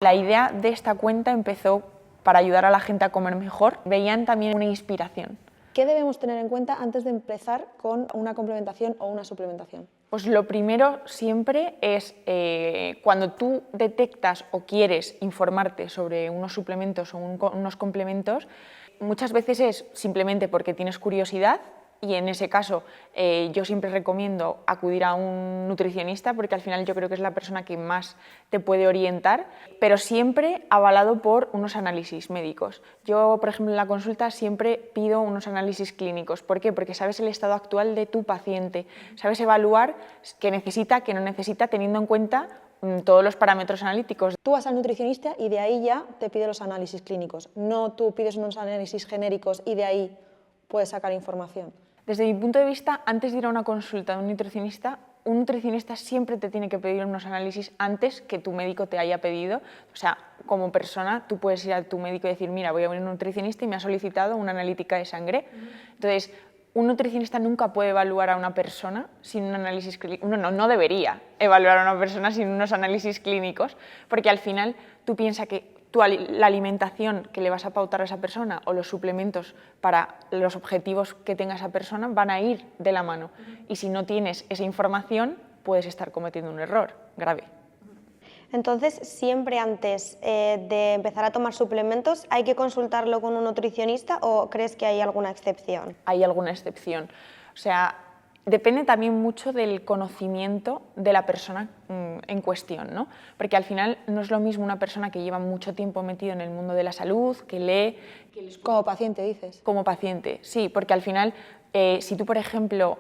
La idea de esta cuenta empezó para ayudar a la gente a comer mejor. Veían también una inspiración. ¿Qué debemos tener en cuenta antes de empezar con una complementación o una suplementación? Pues lo primero siempre es cuando tú detectas o quieres informarte sobre unos suplementos o unos complementos, muchas veces es simplemente porque tienes curiosidad. Y en ese caso yo siempre recomiendo acudir a un nutricionista porque al final yo creo que es la persona que más te puede orientar, pero siempre avalado por unos análisis médicos. Yo, por ejemplo, en la consulta siempre pido unos análisis clínicos. ¿Por qué? Porque sabes el estado actual de tu paciente, sabes evaluar qué necesita, qué no necesita, teniendo en cuenta todos los parámetros analíticos. Tú vas al nutricionista y de ahí ya te pide los análisis clínicos, no tú pides unos análisis genéricos y de ahí puedes sacar información. Desde mi punto de vista, antes de ir a una consulta de un nutricionista siempre te tiene que pedir unos análisis antes que tu médico te haya pedido. O sea, como persona, tú puedes ir a tu médico y decir, mira, voy a ver a un nutricionista y me ha solicitado una analítica de sangre. Entonces, un nutricionista nunca puede evaluar a una persona sin un análisis clínico. No debería evaluar a una persona sin unos análisis clínicos, porque al final tú piensas que la alimentación que le vas a pautar a esa persona o los suplementos para los objetivos que tenga esa persona van a ir de la mano. Y si no tienes esa información, puedes estar cometiendo un error grave. Entonces, siempre antes de empezar a tomar suplementos, ¿hay que consultarlo con un nutricionista o crees que hay alguna excepción? Hay alguna excepción. O sea, depende también mucho del conocimiento de la persona en cuestión, ¿no? Porque al final no es lo mismo una persona que lleva mucho tiempo metido en el mundo de la salud, que lee... Como paciente, dices. Como paciente, sí, porque al final, si tú, por ejemplo,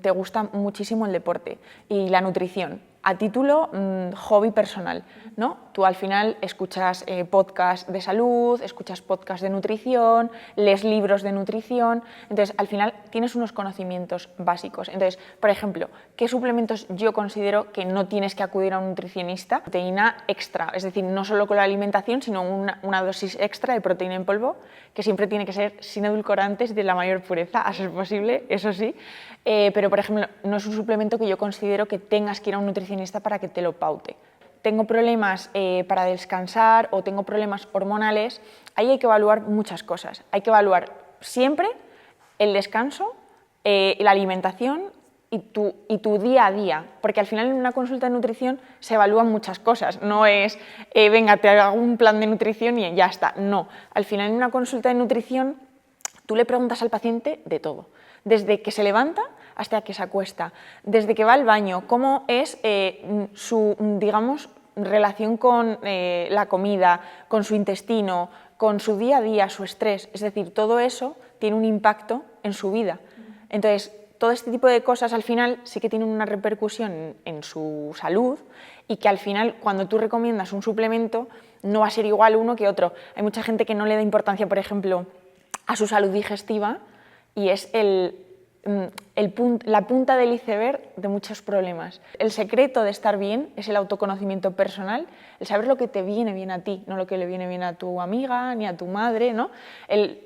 te gusta muchísimo el deporte y la nutrición, a título hobby personal, ¿no? Tú al final escuchas podcasts de salud, escuchas podcasts de nutrición, lees libros de nutrición, entonces al final tienes unos conocimientos básicos. Entonces, por ejemplo, ¿qué suplementos yo considero que no tienes que acudir a un nutricionista? Proteína extra, es decir, no solo con la alimentación, sino una dosis extra de proteína en polvo, que siempre tiene que ser sin edulcorantes de la mayor pureza, a ser posible, eso sí, pero por ejemplo, no es un suplemento que yo considero que tengas que ir a un nutricionista para que te lo paute. Tengo problemas para descansar o tengo problemas hormonales, ahí hay que evaluar muchas cosas. Hay que evaluar siempre el descanso, la alimentación y tu día a día, porque al final en una consulta de nutrición se evalúan muchas cosas, no es venga, te hago un plan de nutrición y ya está, no. Al final en una consulta de nutrición tú le preguntas al paciente de todo, desde que se levanta hasta que se acuesta, desde que va al baño, cómo es su, digamos, relación con la comida, con su intestino, con su día a día, su estrés, es decir, todo eso tiene un impacto en su vida. Entonces, todo este tipo de cosas al final sí que tienen una repercusión en su salud y que al final cuando tú recomiendas un suplemento no va a ser igual uno que otro. Hay mucha gente que no le da importancia, por ejemplo, a su salud digestiva y es la punta del iceberg de muchos problemas. El secreto de estar bien es el autoconocimiento personal, el saber lo que te viene bien a ti, no lo que le viene bien a tu amiga ni a tu madre, ¿no?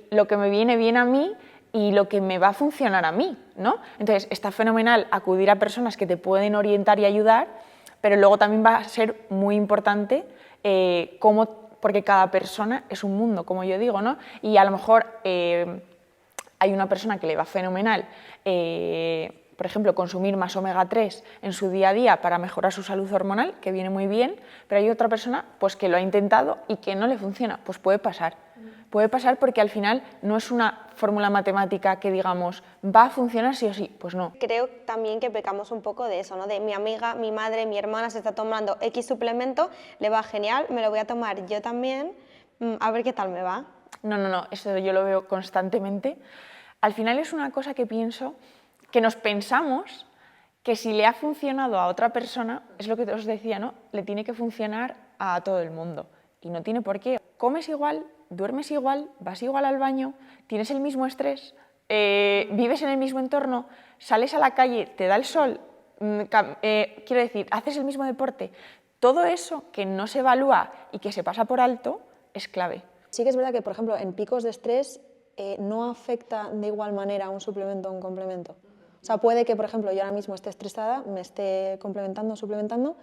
Lo que me viene bien a mí y lo que me va a funcionar a mí, ¿no? Entonces está fenomenal acudir a personas que te pueden orientar y ayudar, pero luego también va a ser muy importante porque cada persona es un mundo, como yo digo, ¿no? Y a lo mejor hay una persona que le va fenomenal, por ejemplo, consumir más omega 3 en su día a día para mejorar su salud hormonal, que viene muy bien, pero hay otra persona pues, que lo ha intentado y que no le funciona. Pues puede pasar. Puede pasar porque al final no es una fórmula matemática que digamos va a funcionar sí o sí, pues no. Creo también que pecamos un poco de eso, ¿no? De mi amiga, mi madre, mi hermana se está tomando X suplemento, le va genial, me lo voy a tomar yo también, a ver qué tal me va. No, eso yo lo veo constantemente. Al final es una cosa que pienso, que nos pensamos que si le ha funcionado a otra persona, es lo que os decía, ¿no? Le tiene que funcionar a todo el mundo y no tiene por qué. Comes igual, duermes igual, vas igual al baño, tienes el mismo estrés, vives en el mismo entorno, sales a la calle, te da el sol, quiero decir, haces el mismo deporte. Todo eso que no se evalúa y que se pasa por alto es clave. Sí que es verdad que, por ejemplo, en picos de estrés no afecta de igual manera un suplemento o un complemento. O sea, puede que, por ejemplo, yo ahora mismo esté estresada, me esté suplementando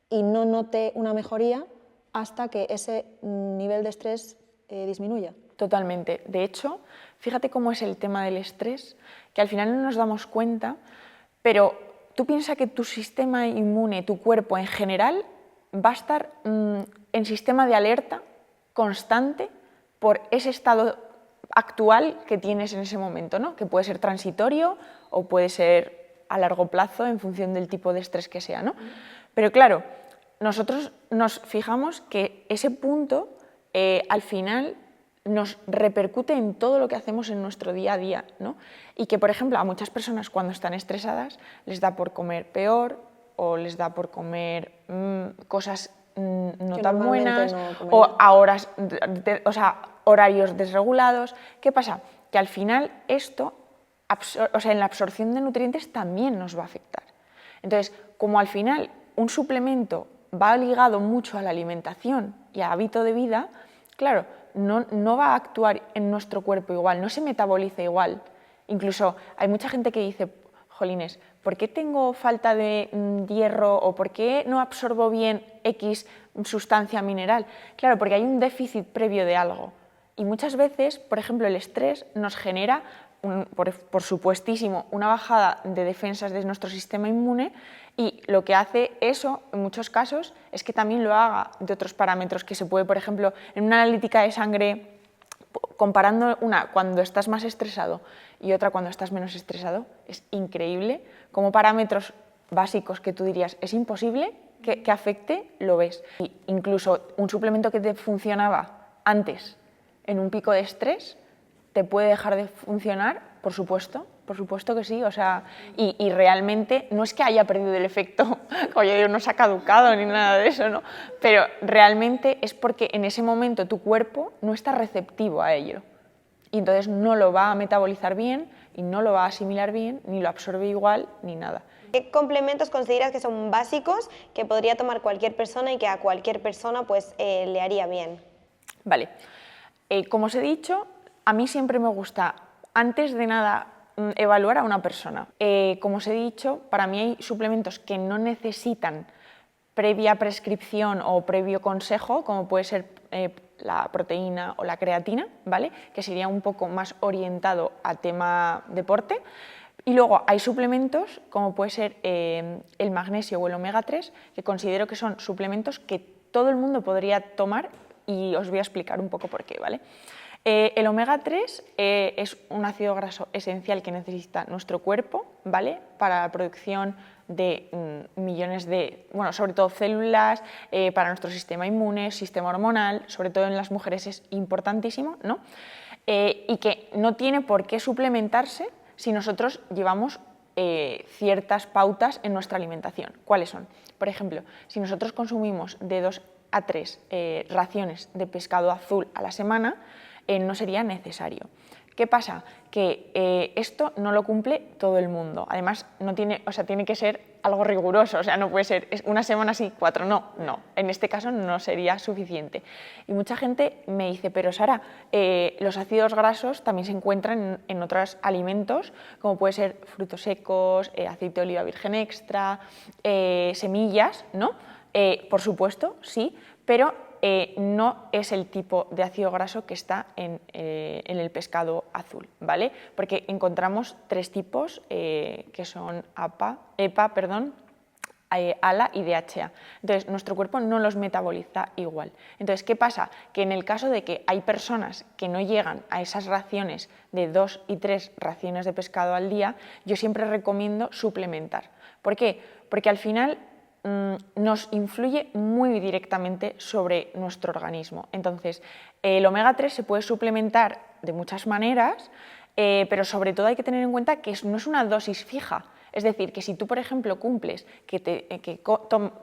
y no note una mejoría, hasta que ese nivel de estrés disminuya. Totalmente. De hecho, fíjate cómo es el tema del estrés, que al final no nos damos cuenta, pero tú piensas que tu sistema inmune, tu cuerpo en general, va a estar en sistema de alerta constante por ese estado actual que tienes en ese momento, ¿no? Que puede ser transitorio o puede ser a largo plazo en función del tipo de estrés que sea, ¿no? Pero claro, nosotros nos fijamos que ese punto al final nos repercute en todo lo que hacemos en nuestro día a día, ¿no? Y que, por ejemplo, a muchas personas cuando están estresadas les da por comer peor o les da por comer cosas no tan buenas o a horas, o sea, horarios desregulados. ¿Qué pasa? Que al final esto, o sea, en la absorción de nutrientes también nos va a afectar. Entonces, como al final un suplemento va ligado mucho a la alimentación y a hábito de vida, claro, no va a actuar en nuestro cuerpo igual, no se metaboliza igual. Incluso hay mucha gente que dice, jolines, ¿por qué tengo falta de hierro o por qué no absorbo bien X sustancia mineral? Claro, porque hay un déficit previo de algo. Y muchas veces, por ejemplo, el estrés nos genera, por supuestísimo, una bajada de defensas de nuestro sistema inmune, y lo que hace eso, en muchos casos, es que también lo haga de otros parámetros que se puede, por ejemplo, en una analítica de sangre, comparando una cuando estás más estresado y otra cuando estás menos estresado, es increíble como parámetros básicos que tú dirías es imposible que afecte, lo ves. Y incluso un suplemento que te funcionaba antes en un pico de estrés te puede dejar de funcionar, por supuesto que sí, o sea, y realmente no es que haya perdido el efecto, como yo digo, no se ha caducado ni nada de eso, ¿no? Pero realmente es porque en ese momento tu cuerpo no está receptivo a ello y entonces no lo va a metabolizar bien y no lo va a asimilar bien, ni lo absorbe igual, ni nada. ¿Qué complementos consideras que son básicos que podría tomar cualquier persona y que a cualquier persona pues, le haría bien? Vale, como os he dicho, a mí siempre me gusta, antes de nada, evaluar a una persona. Como os he dicho, para mí hay suplementos que no necesitan previa prescripción o previo consejo, como puede ser la proteína o la creatina, ¿vale? Que sería un poco más orientado a tema deporte. Y luego hay suplementos, como puede ser el magnesio o el omega 3, que considero que son suplementos que todo el mundo podría tomar y os voy a explicar un poco por qué, ¿vale? El omega 3 es un ácido graso esencial que necesita nuestro cuerpo, ¿vale? Para la producción de millones de, bueno, sobre todo células, para nuestro sistema inmune, sistema hormonal, sobre todo en las mujeres es importantísimo, ¿no? Y que no tiene por qué suplementarse si nosotros llevamos ciertas pautas en nuestra alimentación. ¿Cuáles son? Por ejemplo, si nosotros consumimos de 2 a 3 raciones de pescado azul a la semana, no sería necesario. ¿Qué pasa? Que esto no lo cumple todo el mundo. Además, no tiene, o sea, tiene que ser algo riguroso, o sea, no puede ser una semana sí, 4, no. En este caso no sería suficiente. Y mucha gente me dice, pero Sara, los ácidos grasos también se encuentran en otros alimentos, como puede ser frutos secos, aceite de oliva virgen extra, semillas, ¿no? Por supuesto, sí, pero no es el tipo de ácido graso que está en el pescado azul, ¿vale? Porque encontramos 3 tipos que son EPA, ALA y DHA. Entonces, nuestro cuerpo no los metaboliza igual. Entonces, ¿qué pasa? Que en el caso de que hay personas que no llegan a esas raciones de 2 y 3 raciones de pescado al día, yo siempre recomiendo suplementar. ¿Por qué? Porque al final nos influye muy directamente sobre nuestro organismo. Entonces, el omega 3 se puede suplementar de muchas maneras, pero sobre todo hay que tener en cuenta que no es una dosis fija. Es decir, que si tú, por ejemplo, cumples que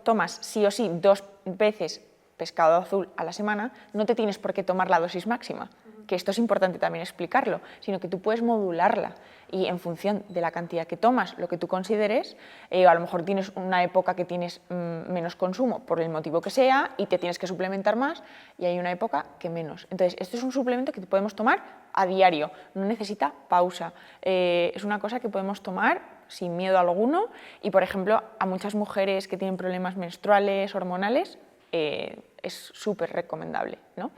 tomas sí o sí 2 veces pescado azul a la semana, no te tienes por qué tomar la dosis máxima, que esto es importante también explicarlo, sino que tú puedes modularla y en función de la cantidad que tomas, lo que tú consideres, a lo mejor tienes una época que tienes menos consumo por el motivo que sea y te tienes que suplementar más y hay una época que menos. Entonces, esto es un suplemento que podemos tomar a diario, no necesita pausa, es una cosa que podemos tomar sin miedo alguno y, por ejemplo, a muchas mujeres que tienen problemas menstruales, hormonales, es súper recomendable, ¿no?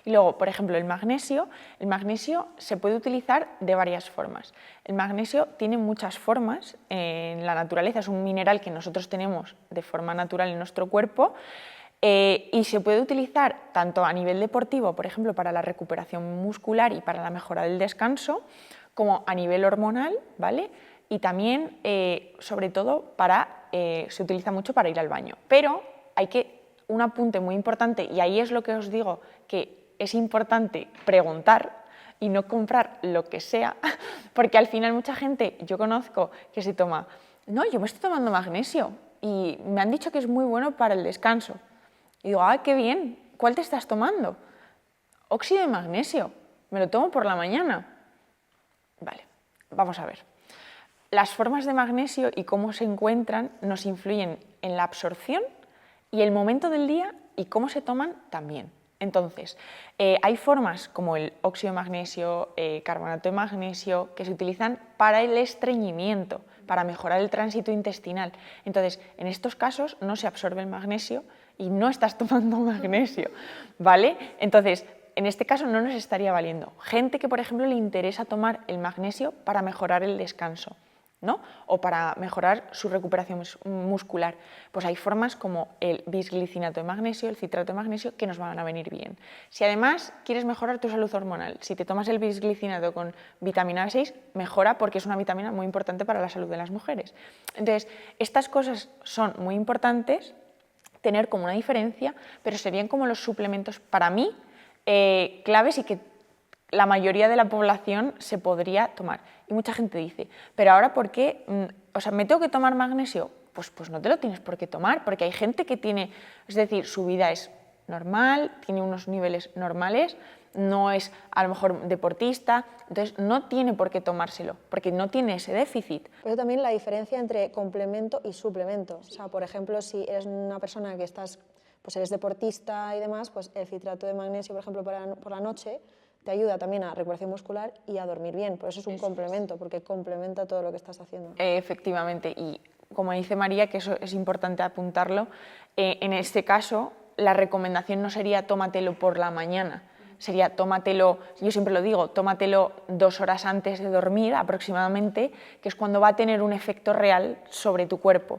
Y luego, por ejemplo, el magnesio se puede utilizar de varias formas. El magnesio tiene muchas formas en la naturaleza, es un mineral que nosotros tenemos de forma natural en nuestro cuerpo, y se puede utilizar tanto a nivel deportivo, por ejemplo, para la recuperación muscular y para la mejora del descanso, como a nivel hormonal, ¿vale? Y también, sobre todo, se utiliza mucho para ir al baño. Pero un apunte muy importante, y ahí es lo que os digo, que es importante preguntar y no comprar lo que sea, porque al final mucha gente, yo conozco que se toma, no, yo me estoy tomando magnesio y me han dicho que es muy bueno para el descanso. Y digo, ¡ah, qué bien! ¿Cuál te estás tomando? Óxido de magnesio, me lo tomo por la mañana. Vale, vamos a ver. Las formas de magnesio y cómo se encuentran nos influyen en la absorción y el momento del día y cómo se toman también. Entonces, hay formas como el óxido de magnesio, carbonato de magnesio, que se utilizan para el estreñimiento, para mejorar el tránsito intestinal. Entonces, en estos casos no se absorbe el magnesio y no estás tomando magnesio, ¿vale? Entonces, en este caso no nos estaría valiendo. Gente que, por ejemplo, le interesa tomar el magnesio para mejorar el descanso, ¿no? O para mejorar su recuperación muscular. Pues hay formas como el bisglicinato de magnesio, el citrato de magnesio, que nos van a venir bien. Si además quieres mejorar tu salud hormonal, si te tomas el bisglicinato con vitamina B6, mejora porque es una vitamina muy importante para la salud de las mujeres. Entonces, estas cosas son muy importantes, tener como una diferencia, pero serían como los suplementos para mí claves y que la mayoría de la población se podría tomar. Y mucha gente dice, pero ahora ¿por qué? O sea, ¿me tengo que tomar magnesio? Pues no te lo tienes por qué tomar, porque hay gente que tiene, es decir, su vida es normal, tiene unos niveles normales, no es a lo mejor deportista, entonces no tiene por qué tomárselo, porque no tiene ese déficit. Por eso también la diferencia entre complemento y suplemento. O sea, por ejemplo, si eres una persona que pues eres deportista y demás, pues el citrato de magnesio, por ejemplo, por la noche, te ayuda también a recuperación muscular y a dormir bien. Por eso es un complemento, porque complementa todo lo que estás haciendo. Efectivamente, y como dice María, que eso es importante apuntarlo, en este caso la recomendación no sería tómatelo por la mañana, sería tómatelo, yo siempre lo digo, tómatelo 2 horas antes de dormir aproximadamente, que es cuando va a tener un efecto real sobre tu cuerpo.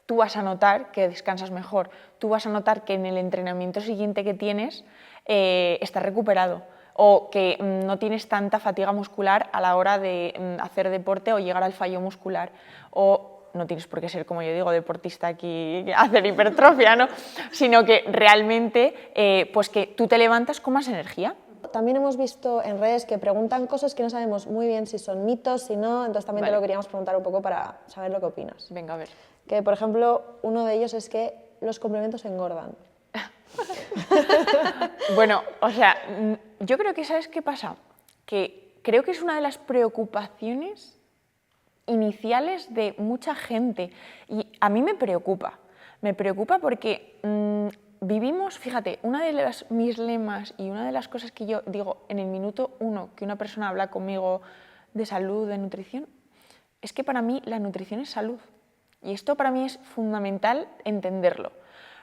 Tú vas a notar que descansas mejor, tú vas a notar que en el entrenamiento siguiente que tienes estás recuperado, o que no tienes tanta fatiga muscular a la hora de hacer deporte o llegar al fallo muscular, o no tienes por qué ser, como yo digo, deportista aquí, hacer hipertrofia, ¿no? Sino que realmente pues que tú te levantas con más energía. También hemos visto en redes que preguntan cosas que no sabemos muy bien si son mitos, si no, entonces también te lo queríamos preguntar un poco para saber lo que opinas. Venga, a ver. Que, por ejemplo, uno de ellos es que los complementos engordan. Bueno, o sea, yo creo que, ¿sabes qué pasa? Que creo que es una de las preocupaciones iniciales de mucha gente y a mí me preocupa porque vivimos, fíjate, una de mis lemas y una de las cosas que yo digo en el minuto 1 que una persona habla conmigo de salud, de nutrición, es que para mí la nutrición es salud y esto para mí es fundamental entenderlo.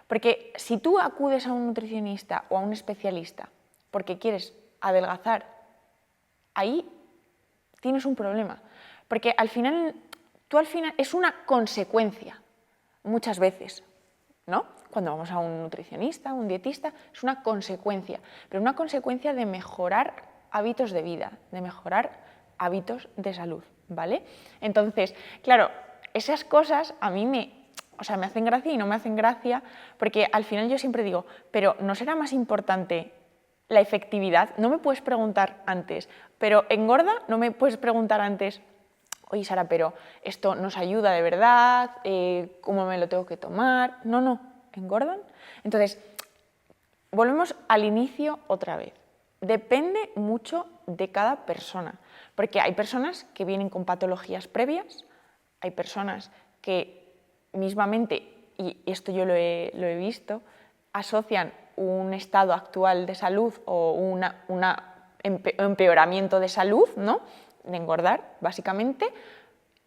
Porque si tú acudes a un nutricionista o a un especialista porque quieres adelgazar, ahí tienes un problema. Porque al final es una consecuencia, muchas veces, ¿no? Cuando vamos a un nutricionista, un dietista, es una consecuencia, pero una consecuencia de mejorar hábitos de vida, de mejorar hábitos de salud, ¿vale? Entonces, claro, esas cosas a mí me hacen gracia y no me hacen gracia, porque al final yo siempre digo, pero ¿no será más importante la efectividad? No me puedes preguntar antes, pero engorda, no me puedes preguntar antes, oye Sara, pero esto nos ayuda de verdad, ¿cómo me lo tengo que tomar? No, ¿engordan? Entonces, volvemos al inicio otra vez. Depende mucho de cada persona, porque hay personas que vienen con patologías previas, hay personas que mismamente, y esto yo lo he visto, asocian un estado actual de salud o un empeoramiento de salud, ¿no?, de engordar, básicamente,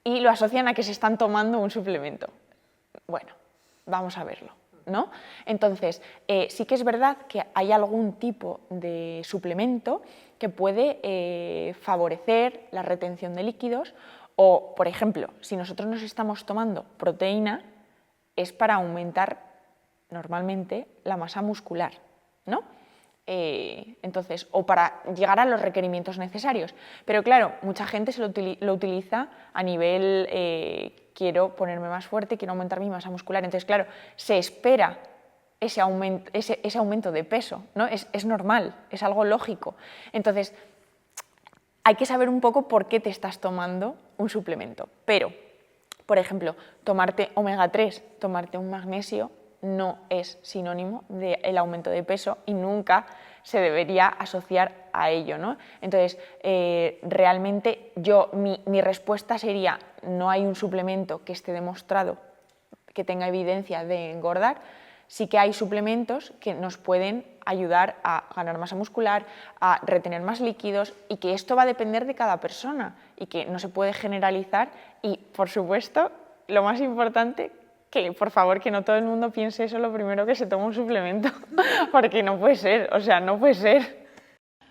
y lo asocian a que se están tomando un suplemento. Bueno, vamos a verlo. ¿no? Entonces, sí que es verdad que hay algún tipo de suplemento que puede favorecer la retención de líquidos o, por ejemplo, si nosotros nos estamos tomando proteína, es para aumentar normalmente la masa muscular, ¿no? Entonces, o para llegar a los requerimientos necesarios. Pero claro, mucha gente lo utiliza a nivel quiero ponerme más fuerte, quiero aumentar mi masa muscular. Entonces, claro, se espera ese aumento de peso, ¿no? Es normal, es algo lógico. Entonces, hay que saber un poco por qué te estás tomando un suplemento. Pero, por ejemplo, tomarte omega 3, tomarte un magnesio, no es sinónimo del aumento de peso y nunca se debería asociar a ello, ¿no? Entonces, realmente mi respuesta sería, no hay un suplemento que esté demostrado que tenga evidencia de engordar. Sí que hay suplementos que nos pueden ayudar a ganar masa muscular, a retener más líquidos y que esto va a depender de cada persona y que no se puede generalizar y, por supuesto, lo más importante, que por favor que no todo el mundo piense eso lo primero que se toma un suplemento, porque no puede ser, o sea, no puede ser.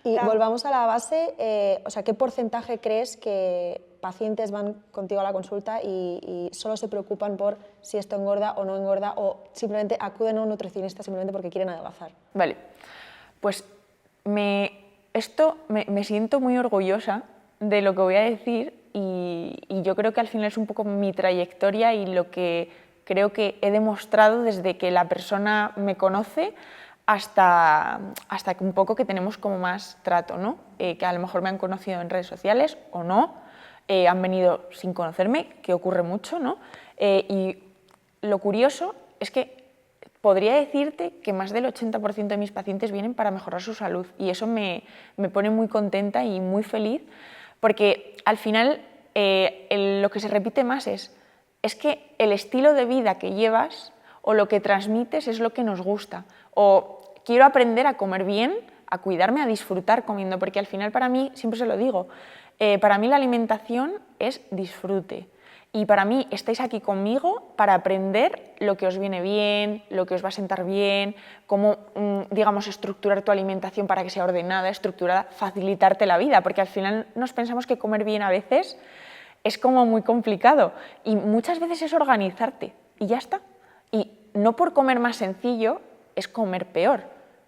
Y volvamos a la base, o sea, ¿qué porcentaje crees que pacientes van contigo a la consulta y solo se preocupan por si esto engorda o no engorda o simplemente acuden a un nutricionista simplemente porque quieren adelgazar? Vale, pues me siento muy orgullosa de lo que voy a decir y yo creo que al final es un poco mi trayectoria y lo que creo que he demostrado desde que la persona me conoce hasta que un poco que tenemos como más trato, ¿no? Que a lo mejor me han conocido en redes sociales o no, han venido sin conocerme, que ocurre mucho, ¿no? Y lo curioso es que podría decirte que más del 80% de mis pacientes vienen para mejorar su salud y eso me pone muy contenta y muy feliz porque al final lo que se repite más es que el estilo de vida que llevas o lo que transmites es lo que nos gusta o quiero aprender a comer bien, a cuidarme, a disfrutar comiendo, porque al final para mí, siempre se lo digo, para mí la alimentación es disfrute y para mí estáis aquí conmigo para aprender lo que os viene bien, lo que os va a sentar bien, cómo, digamos, estructurar tu alimentación para que sea ordenada, estructurada, facilitarte la vida, porque al final nos pensamos que comer bien a veces es como muy complicado y muchas veces es organizarte y ya está. Y no por comer más sencillo es comer peor,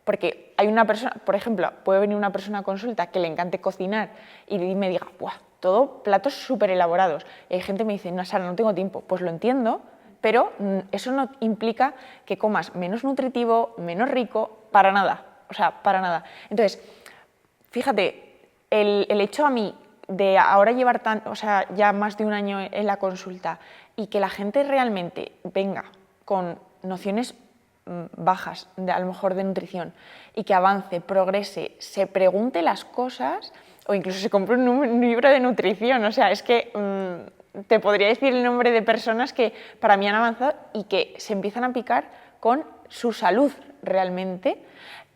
porque hay una persona, por ejemplo, puede venir una persona a consulta que le encante cocinar y me diga, ¡buah! Todo platos súper elaborados. Y hay gente que me dice, no, Sara, no tengo tiempo. Pues lo entiendo, pero eso no implica que comas menos nutritivo, menos rico, para nada. O sea, para nada. Entonces, fíjate, el hecho a mí de ahora llevar ya más de un año en la consulta y que la gente realmente venga con nociones bajas, a lo mejor de nutrición, y que avance, progrese, se pregunte las cosas o incluso se compre un libro de nutrición. O sea, es que te podría decir el nombre de personas que para mí han avanzado y que se empiezan a picar con su salud realmente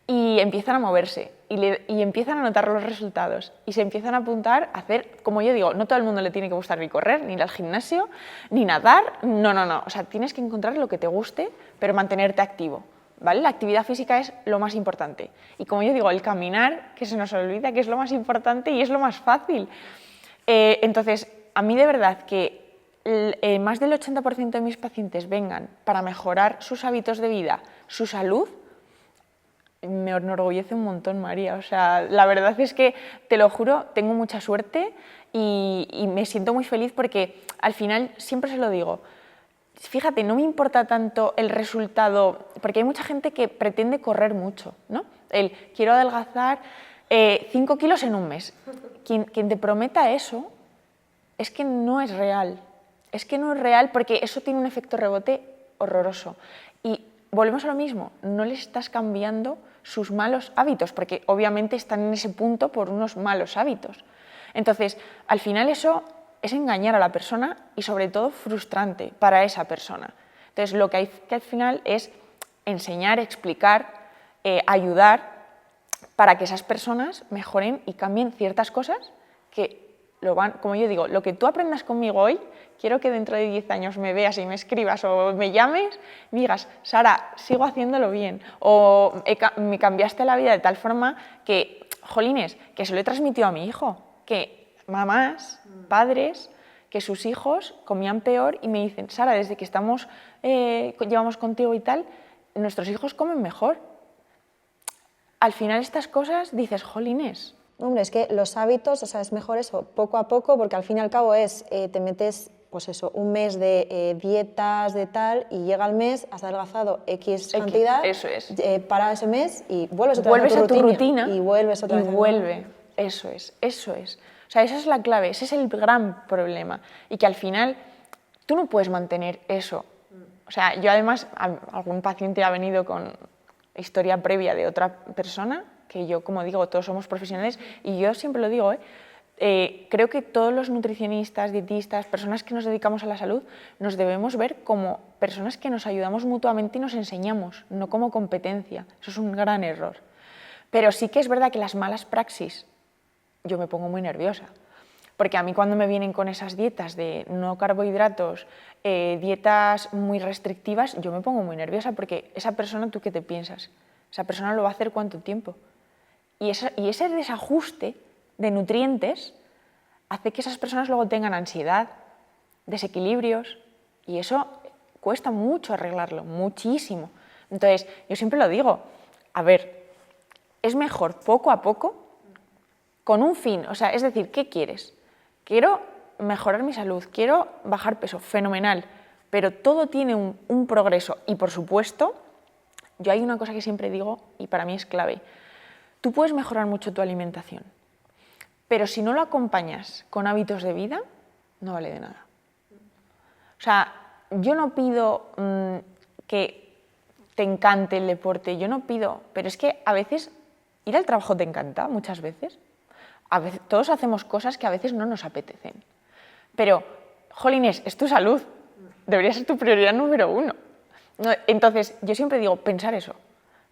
y empiezan a moverse y empiezan a notar los resultados y se empiezan a apuntar a hacer, como yo digo, no todo el mundo le tiene que gustar ni correr, ni ir al gimnasio, ni nadar, no, o sea, tienes que encontrar lo que te guste, pero mantenerte activo, ¿vale? La actividad física es lo más importante y como yo digo, el caminar, que se nos olvida que es lo más importante y es lo más fácil. Entonces, a mí de verdad que más del 80% de mis pacientes vengan para mejorar sus hábitos de vida, su salud, me enorgullece un montón, María. O sea, la verdad es que, te lo juro, tengo mucha suerte y me siento muy feliz porque al final, siempre se lo digo, fíjate, no me importa tanto el resultado, porque hay mucha gente que pretende correr mucho, ¿no? Quiero adelgazar 5 kilos en un mes. Quien te prometa eso es que no es real. Es que no es real porque eso tiene un efecto rebote horroroso. Y volvemos a lo mismo, no les estás cambiando sus malos hábitos, porque obviamente están en ese punto por unos malos hábitos. Entonces, al final eso es engañar a la persona y sobre todo frustrante para esa persona. Entonces, lo que hay que al final es enseñar, explicar, ayudar para que esas personas mejoren y cambien ciertas cosas que como yo digo, lo que tú aprendas conmigo hoy, quiero que dentro de 10 años me veas y me escribas o me llames, me digas, Sara, sigo haciéndolo bien, o me cambiaste la vida de tal forma que, jolines, que se lo he transmitido a mi hijo, que mamás, padres, que sus hijos comían peor y me dicen, Sara, desde que llevamos contigo y tal, nuestros hijos comen mejor. Al final estas cosas dices, jolines. Hombre, es que los hábitos, o sea, es mejor eso, poco a poco, porque al fin y al cabo te metes, pues eso, un mes de dietas, de tal, y llega el mes, has adelgazado X cantidad, eso es. Para ese mes y vuelves otra vez a tu rutina. Y vuelves otra vez. Y vuelve, eso es. O sea, esa es la clave, ese es el gran problema. Y que al final tú no puedes mantener eso. O sea, yo además, algún paciente ha venido con historia previa de otra persona, que yo, como digo, todos somos profesionales, y yo siempre lo digo, creo que todos los nutricionistas, dietistas, personas que nos dedicamos a la salud, nos debemos ver como personas que nos ayudamos mutuamente y nos enseñamos, no como competencia. Eso es un gran error. Pero sí que es verdad que las malas praxis, yo me pongo muy nerviosa, porque a mí cuando me vienen con esas dietas de no carbohidratos, dietas muy restrictivas, yo me pongo muy nerviosa, porque esa persona, ¿tú qué te piensas? Esa persona lo va a hacer ¿cuánto tiempo? Y ese desajuste de nutrientes hace que esas personas luego tengan ansiedad, desequilibrios, y eso cuesta mucho arreglarlo, muchísimo. Entonces, yo siempre lo digo, a ver, es mejor poco a poco, con un fin, o sea, es decir, ¿qué quieres? Quiero mejorar mi salud, quiero bajar peso, fenomenal, pero todo tiene un progreso, y por supuesto, yo hay una cosa que siempre digo y para mí es clave. Tú puedes mejorar mucho tu alimentación, pero si no lo acompañas con hábitos de vida, no vale de nada. O sea, yo no pido que te encante el deporte, yo no pido, pero es que a veces ir al trabajo te encanta, muchas veces. A veces todos hacemos cosas que a veces no nos apetecen. Pero, jolines, es tu salud, debería ser tu prioridad número 1. Entonces, yo siempre digo, pensar eso.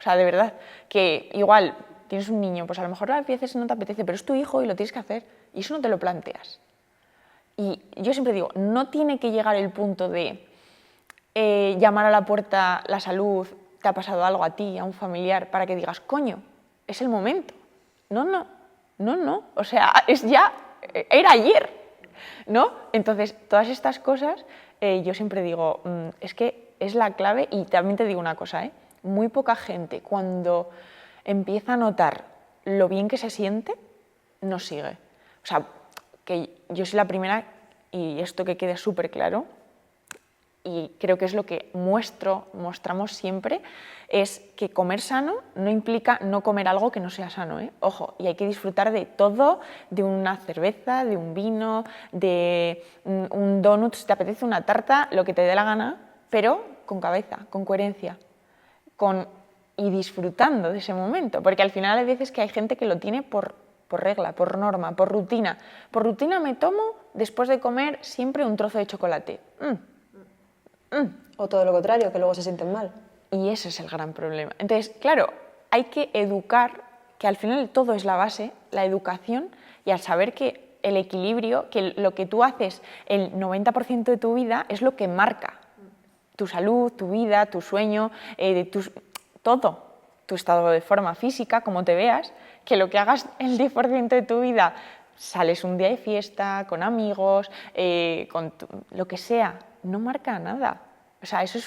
O sea, de verdad, que igual tienes un niño, pues a lo mejor a veces no te apetece, pero es tu hijo y lo tienes que hacer, y eso no te lo planteas. Y yo siempre digo, no tiene que llegar el punto de llamar a la puerta la salud, te ha pasado algo a ti, a un familiar, para que digas, coño, es el momento. No, o sea, era ayer, ¿no? Entonces, todas estas cosas, yo siempre digo, es que es la clave, y también te digo una cosa, muy poca gente cuando empieza a notar lo bien que se siente, no sigue. O sea, que yo soy la primera, y esto que quede súper claro, y creo que es lo que mostramos siempre, es que comer sano no implica no comer algo que no sea sano, Ojo, y hay que disfrutar de todo, de una cerveza, de un vino, de un donut, si te apetece una tarta, lo que te dé la gana, pero con cabeza, con coherencia, y disfrutando de ese momento, porque al final hay veces que hay gente que lo tiene por regla, por norma, por rutina. Por rutina me tomo, después de comer, siempre un trozo de chocolate. O todo lo contrario, que luego se sienten mal. Y ese es el gran problema. Entonces, claro, hay que educar, que al final todo es la base, la educación, y al saber que el equilibrio, que lo que tú haces el 90% de tu vida es lo que marca tu salud, tu vida, tu sueño, todo, tu estado de forma física, como te veas, que lo que hagas el 10% de tu vida, sales un día de fiesta, con amigos, lo que sea, no marca nada. O sea, eso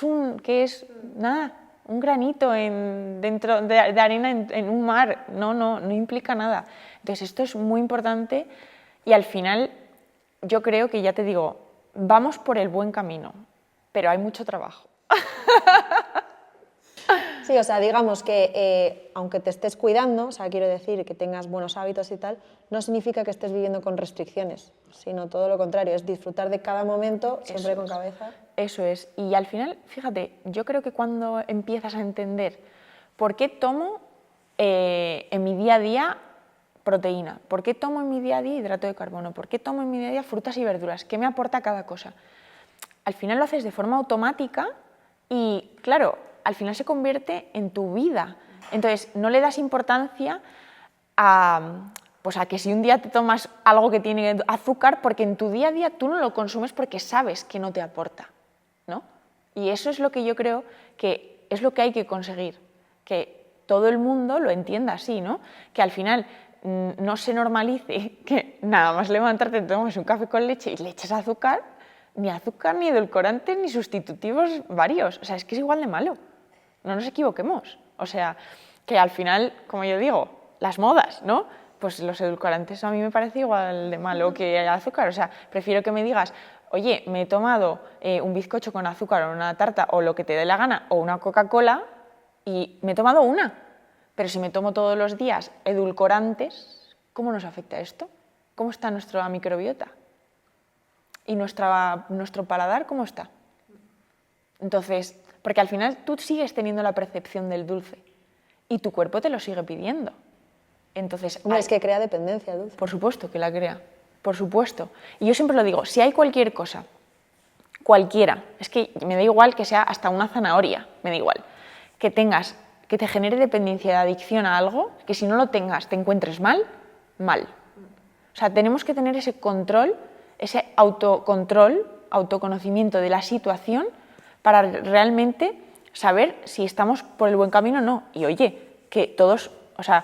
es nada, un granito dentro de arena en un mar, no implica nada. Entonces esto es muy importante, y al final yo creo que, ya te digo, vamos por el buen camino, pero hay mucho trabajo. Sí, o sea, digamos que aunque te estés cuidando, o sea, quiero decir que tengas buenos hábitos y tal, no significa que estés viviendo con restricciones, sino todo lo contrario, es disfrutar de cada momento siempre con cabeza. Eso es, y al final, fíjate, yo creo que cuando empiezas a entender por qué tomo en mi día a día proteína, por qué tomo en mi día a día hidrato de carbono, por qué tomo en mi día a día frutas y verduras, qué me aporta cada cosa, al final lo haces de forma automática y, claro, al final se convierte en tu vida. Entonces, no le das importancia a Pues a que si un día te tomas algo que tiene azúcar, porque en tu día a día tú no lo consumes porque sabes que no te aporta, ¿no? Y eso es lo que yo creo que es lo que hay que conseguir, que todo el mundo lo entienda así, ¿no? Que al final no se normalice que nada más levantarte te tomes un café con leche y le eches azúcar, ni edulcorantes, ni sustitutivos varios. O sea, es que es igual de malo. No nos equivoquemos. O sea, que al final, como yo digo, las modas, ¿no? Pues los edulcorantes a mí me parece igual de malo que el azúcar. O sea, prefiero que me digas, oye, me he tomado un bizcocho con azúcar o una tarta o lo que te dé la gana o una Coca-Cola y me he tomado una. Pero si me tomo todos los días edulcorantes, ¿cómo nos afecta esto? ¿Cómo está nuestra microbiota? ¿Y nuestro paladar cómo está? Entonces, porque al final tú sigues teniendo la percepción del dulce y tu cuerpo te lo sigue pidiendo. Entonces, Hombre, es que crea dependencia el dulce. por supuesto que la crea, por supuesto. Y yo siempre lo digo, si hay cualquier cosa, cualquiera, es que me da igual que sea hasta una zanahoria, me da igual, que tengas, que te genere dependencia de adicción a algo, que si no lo tengas te encuentres mal, mal. O sea, tenemos que tener ese control, ese autocontrol, autoconocimiento de la situación para realmente saber si estamos por el buen camino o no. Y oye, que todos, o sea,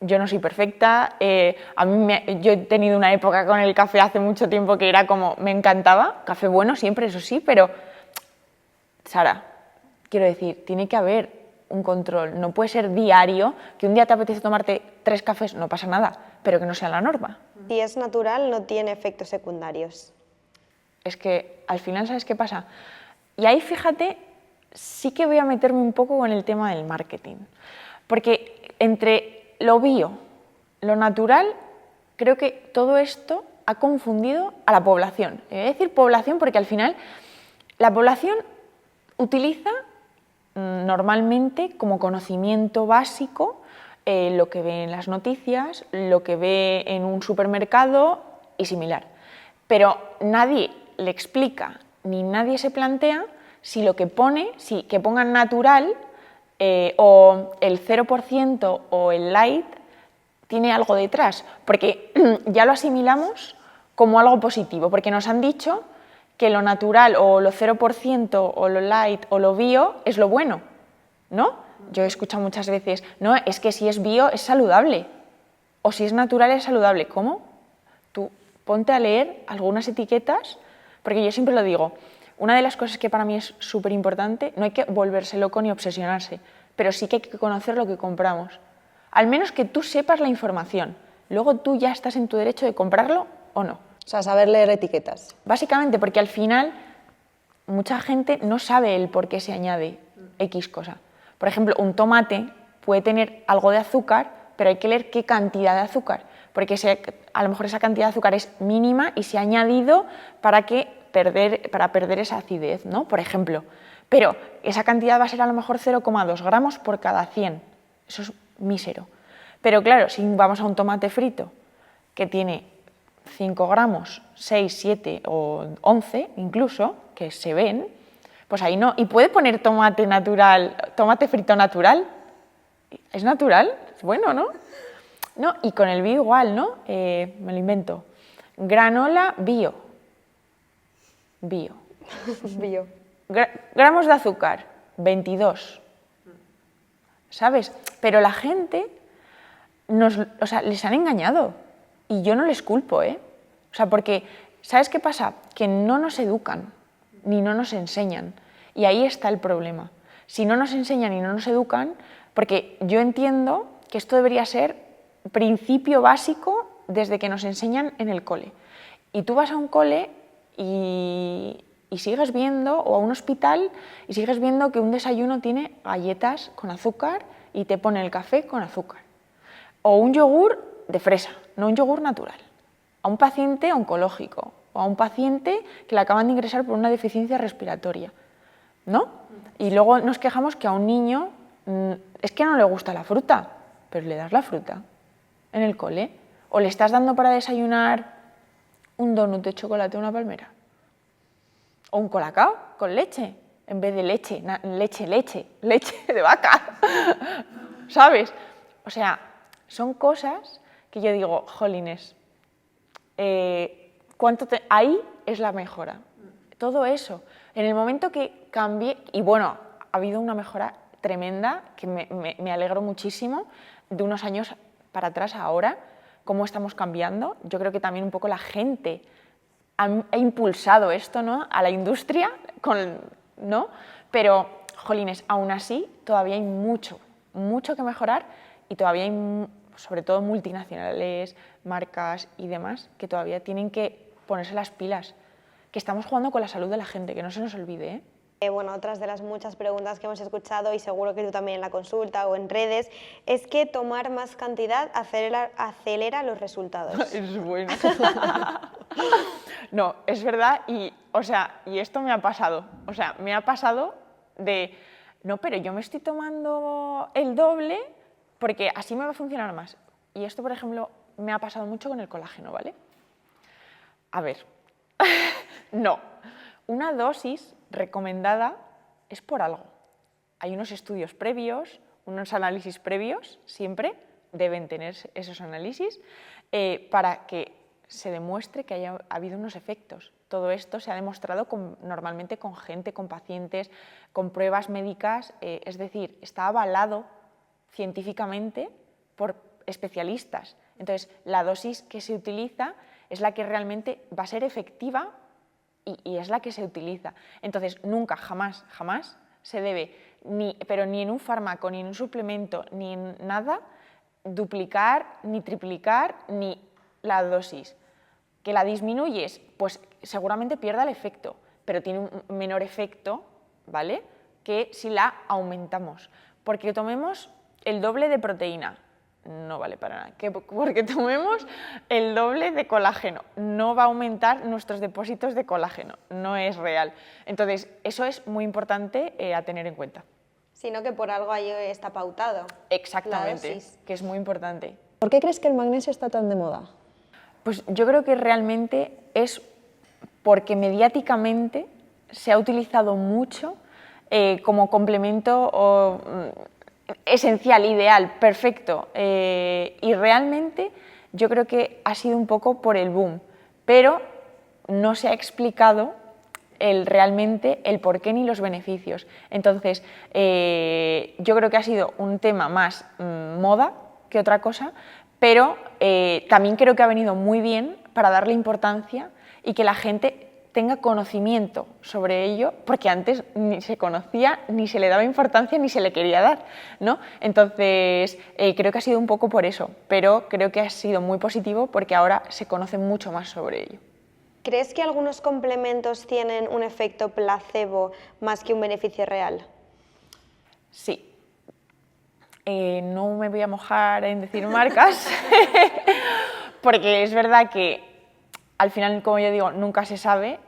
yo no soy perfecta, yo he tenido una época con el café hace mucho tiempo que era como, me encantaba, café bueno siempre, eso sí, pero, Sara, quiero decir, tiene que haber un control, no puede ser diario, que un día te apetece tomarte 3 cafés, no pasa nada, pero que no sea la norma. Si es natural, no tiene efectos secundarios. Es que al final, ¿sabes qué pasa? Y ahí, fíjate, sí que voy a meterme un poco con el tema del marketing, porque entre lo bio, lo natural, creo que todo esto ha confundido a la población. Y voy a decir población porque al final la población utiliza normalmente como conocimiento básico lo que ve en las noticias, lo que ve en un supermercado y similar. Pero nadie le explica ni nadie se plantea si lo que pone, si que pongan natural o el 0% o el light tiene algo detrás, porque ya lo asimilamos como algo positivo, porque nos han dicho que lo natural o lo 0% o lo light o lo bio es lo bueno, ¿no? Yo he escuchado muchas veces, no, es que si es bio es saludable, o si es natural es saludable. ¿Cómo? Tú ponte a leer algunas etiquetas, porque yo siempre lo digo, una de las cosas que para mí es súper importante, no hay que volverse loco ni obsesionarse, pero sí que hay que conocer lo que compramos. Al menos que tú sepas la información. Luego tú ya estás en tu derecho de comprarlo o no. O sea, saber leer etiquetas. Básicamente porque al final mucha gente no sabe el por qué se añade X cosa. Por ejemplo, un tomate puede tener algo de azúcar, pero hay que leer qué cantidad de azúcar, porque a lo mejor esa cantidad de azúcar es mínima y se ha añadido para perder esa acidez, ¿no? Por ejemplo. Pero esa cantidad va a ser a lo mejor 0,2 gramos por cada 100. Eso es mísero. Pero claro, si vamos a un tomate frito que tiene 5 gramos, 6, 7 o 11 incluso, que se ven, pues ahí no. Y puede poner tomate natural, tomate frito natural. ¿Es natural? Es bueno, ¿no? No, y con el bio igual, ¿no? Me lo invento. Granola bio. Bio. Bio. Gramos de azúcar, 22. ¿Sabes? Pero la gente les han engañado y yo no les culpo, ¿eh? O sea, porque, ¿sabes qué pasa? Que no nos educan ni no nos enseñan y ahí está el problema. Si no nos enseñan y no nos educan, porque yo entiendo que esto debería ser principio básico desde que nos enseñan en el cole. Y tú vas a un cole y sigues viendo, o a un hospital, y sigues viendo que un desayuno tiene galletas con azúcar y te pone el café con azúcar. O un yogur de fresa, no un yogur natural. A un paciente oncológico o a un paciente que le acaban de ingresar por una deficiencia respiratoria, ¿no? Y luego nos quejamos que a un niño es que no le gusta la fruta, pero le das la fruta en el cole. O le estás dando para desayunar un donut de chocolate o una palmera. O un colacao con leche, en vez de leche de vaca, ¿sabes? O sea, son cosas que yo digo, jolines, ahí es la mejora. Todo eso. En el momento que cambié, y bueno, ha habido una mejora tremenda, que me alegro muchísimo, de unos años para atrás a ahora, cómo estamos cambiando. Yo creo que también un poco la gente ha impulsado esto, ¿no?, a la industria, ¿no? Pero, jolines, aún así todavía hay mucho que mejorar y todavía hay, sobre todo multinacionales, marcas y demás, que todavía tienen que ponerse las pilas, que estamos jugando con la salud de la gente, que no se nos olvide, ¿eh? Bueno, otras de las muchas preguntas que hemos escuchado, y seguro que tú también en la consulta o en redes, es que tomar más cantidad acelera los resultados. Es bueno. No, es verdad, y esto me ha pasado. O sea, me ha pasado de, no, pero yo me estoy tomando el doble porque así me va a funcionar más. Y esto, por ejemplo, me ha pasado mucho con el colágeno, ¿vale? A ver, no. Una dosis recomendada es por algo. Hay unos estudios previos, unos análisis previos, siempre deben tener esos análisis para que se demuestre que haya habido unos efectos. Todo esto se ha demostrado normalmente con gente, con pacientes, con pruebas médicas, es decir, está avalado científicamente por especialistas. Entonces, la dosis que se utiliza es la que realmente va a ser efectiva y es la que se utiliza. Entonces, nunca, jamás se debe, pero ni en un fármaco, ni en un suplemento, ni en nada, duplicar, ni triplicar, ni la dosis. ¿Que la disminuyes? Pues seguramente pierda el efecto, pero tiene un menor efecto, ¿vale?, que si la aumentamos. Porque tomemos el doble de proteína, no vale para nada. Porque tomemos el doble de colágeno, no va a aumentar nuestros depósitos de colágeno, no es real. Entonces, eso es muy importante a tener en cuenta. Sino que por algo ahí está pautado. Exactamente, que es muy importante. ¿Por qué crees que el magnesio está tan de moda? Pues yo creo que realmente es porque mediáticamente se ha utilizado mucho como complemento esencial, ideal, perfecto, y realmente yo creo que ha sido un poco por el boom, pero no se ha explicado realmente el porqué ni los beneficios. Entonces, yo creo que ha sido un tema más moda que otra cosa, pero también creo que ha venido muy bien para darle importancia y que la gente tenga conocimiento sobre ello, porque antes ni se conocía, ni se le daba importancia, ni se le quería dar, ¿no? Entonces, creo que ha sido un poco por eso, pero creo que ha sido muy positivo porque ahora se conoce mucho más sobre ello. ¿Crees que algunos complementos tienen un efecto placebo más que un beneficio real? Sí. No me voy a mojar en decir marcas, porque es verdad que al final, como yo digo, nunca se sabe,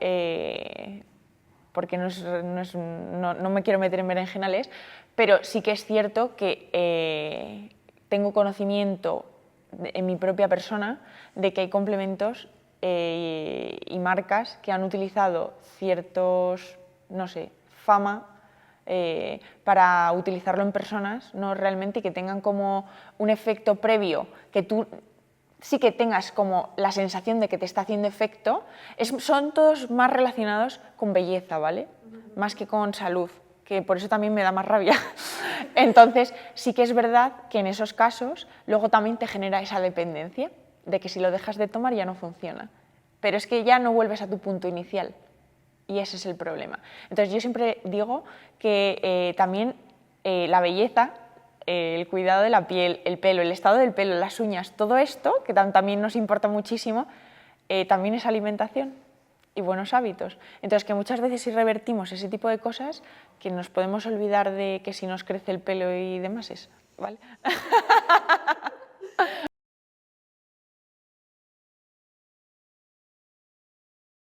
porque no me quiero meter en berenjenales, pero sí que es cierto que tengo conocimiento en mi propia persona de que hay complementos y marcas que han utilizado ciertos, no sé, fama para utilizarlo en personas, no realmente, que tengan como un efecto previo, que tú sí que tengas como la sensación de que te está haciendo efecto, son todos más relacionados con belleza, ¿vale? Más que con salud, que por eso también me da más rabia. Entonces, sí que es verdad que en esos casos luego también te genera esa dependencia, de que si lo dejas de tomar ya no funciona. Pero es que ya no vuelves a tu punto inicial. Y ese es el problema. Entonces, yo siempre digo que también la belleza, el cuidado de la piel, el pelo, el estado del pelo, las uñas, todo esto, que también nos importa muchísimo, también es alimentación y buenos hábitos. Entonces, que muchas veces si revertimos ese tipo de cosas, que nos podemos olvidar de que si nos crece el pelo y demás es, ¿vale?